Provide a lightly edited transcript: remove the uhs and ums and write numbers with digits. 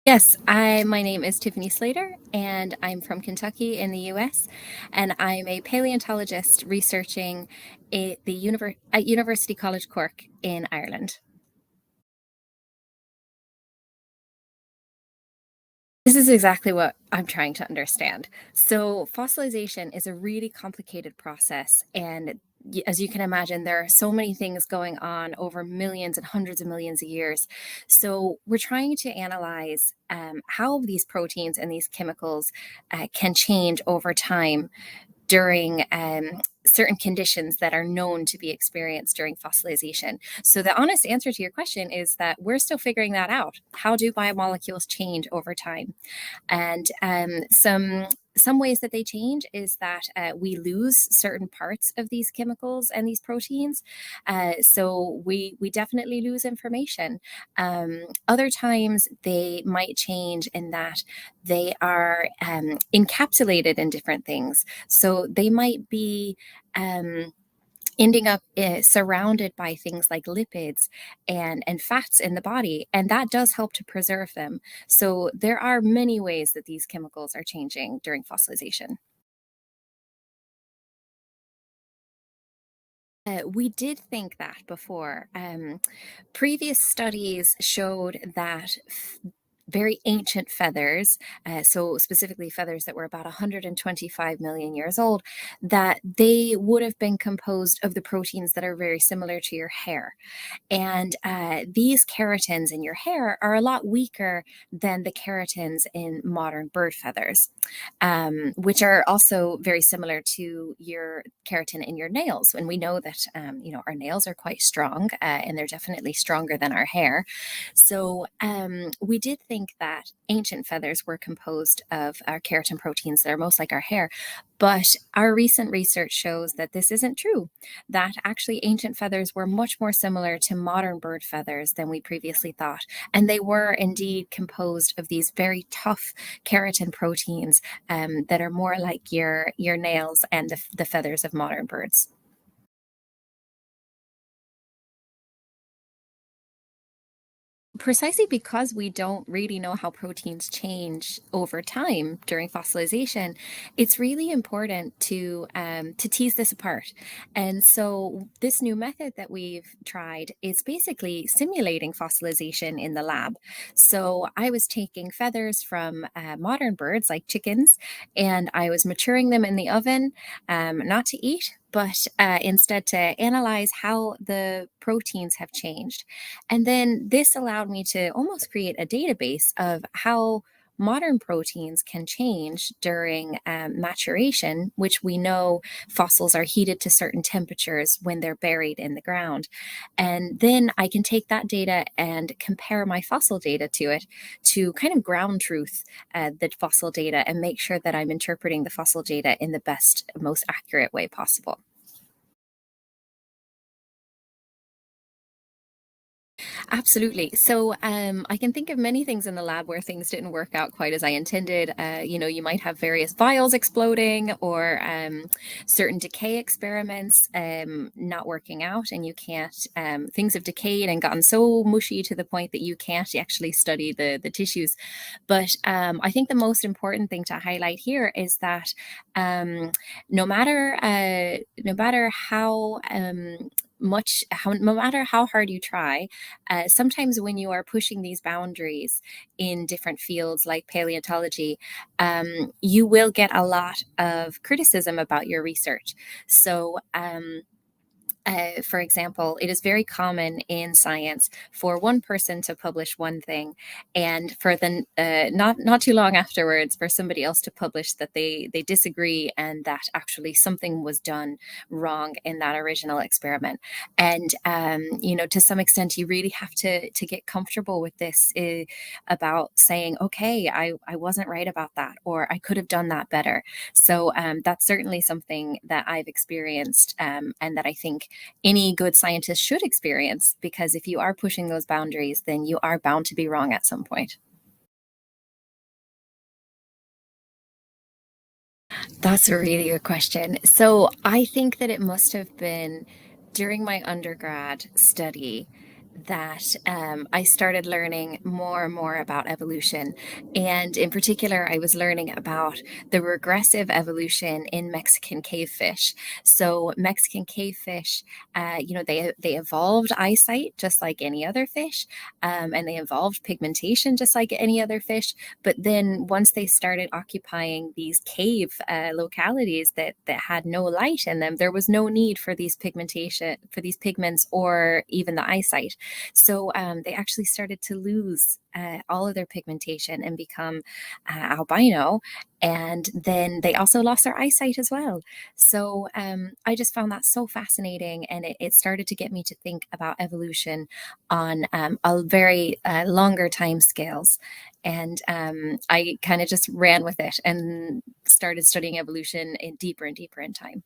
Yes, my name is Tiffany Slater, and I'm from Kentucky in the US, and I'm a paleontologist researching at University College Cork in Ireland. This is exactly what I'm trying to understand. So, fossilization is a really complicated process, and as you can imagine, there are so many things going on over millions and hundreds of millions of years. So, we're trying to analyze how these proteins and these chemicals can change over time during certain conditions that are known to be experienced during fossilization. So, the honest answer to your question is that we're still figuring that out. How do biomolecules change over time? And some ways that they change is that we lose certain parts of these chemicals and these proteins. So we definitely lose information. Other times they might change in that they are encapsulated in different things. So they might be. Ending up surrounded by things like lipids and fats in the body, and that does help to preserve them. So there are many ways that these chemicals are changing during fossilization. We did think that before. Previous studies showed that very ancient feathers, so specifically feathers that were about 125 million years old, that they would have been composed of the proteins that are very similar to your hair. And these keratins in your hair are a lot weaker than the keratins in modern bird feathers, which are also very similar to your keratin in your nails. And we know that our nails are quite strong, and they're definitely stronger than our hair. So we did think that ancient feathers were composed of our keratin proteins that are most like our hair. But our recent research shows that this isn't true, that actually ancient feathers were much more similar to modern bird feathers than we previously thought. And they were indeed composed of these very tough keratin proteins that are more like your nails and the feathers of modern birds. Precisely because we don't really know how proteins change over time during fossilization, it's really important to tease this apart. And so, this new method that we've tried is basically simulating fossilization in the lab. So, I was taking feathers from modern birds like chickens, and I was maturing them in the oven, not to eat, but instead to analyze how the proteins have changed. And then this allowed me to almost create a database of how modern proteins can change during maturation, which we know fossils are heated to certain temperatures when they're buried in the ground. And then I can take that data and compare my fossil data to it to kind of ground truth the fossil data and make sure that I'm interpreting the fossil data in the best, most accurate way possible. Absolutely. So I can think of many things in the lab where things didn't work out quite as I intended. You might have various vials exploding or certain decay experiments not working out, and you can't, things have decayed and gotten so mushy to the point that you can't actually study the tissues. But I think the most important thing to highlight here is that um, no matter how no matter how hard you try, sometimes when you are pushing these boundaries in different fields like paleontology, you will get a lot of criticism about your research. So, for example, it is very common in science for one person to publish one thing, and for the not too long afterwards, for somebody else to publish that they disagree and that actually something was done wrong in that original experiment. And to some extent, you really have to get comfortable with this about saying, okay, I wasn't right about that, or I could have done that better. So that's certainly something that I've experienced, and that I think any good scientist should experience, because if you are pushing those boundaries, then you are bound to be wrong at some point. That's a really good question. So I think that it must have been during my undergrad study that I started learning more and more about evolution. And in particular, I was learning about the regressive evolution in Mexican cavefish. So, Mexican cavefish, they evolved eyesight just like any other fish, and they evolved pigmentation just like any other fish. But then, once they started occupying these cave localities that had no light in them, there was no need for these pigments, or even the eyesight. So they actually started to lose all of their pigmentation and become albino. And then they also lost their eyesight as well. So I just found that so fascinating. And it started to get me to think about evolution on a very longer time scales. And I kind of just ran with it and started studying evolution deeper and deeper in time.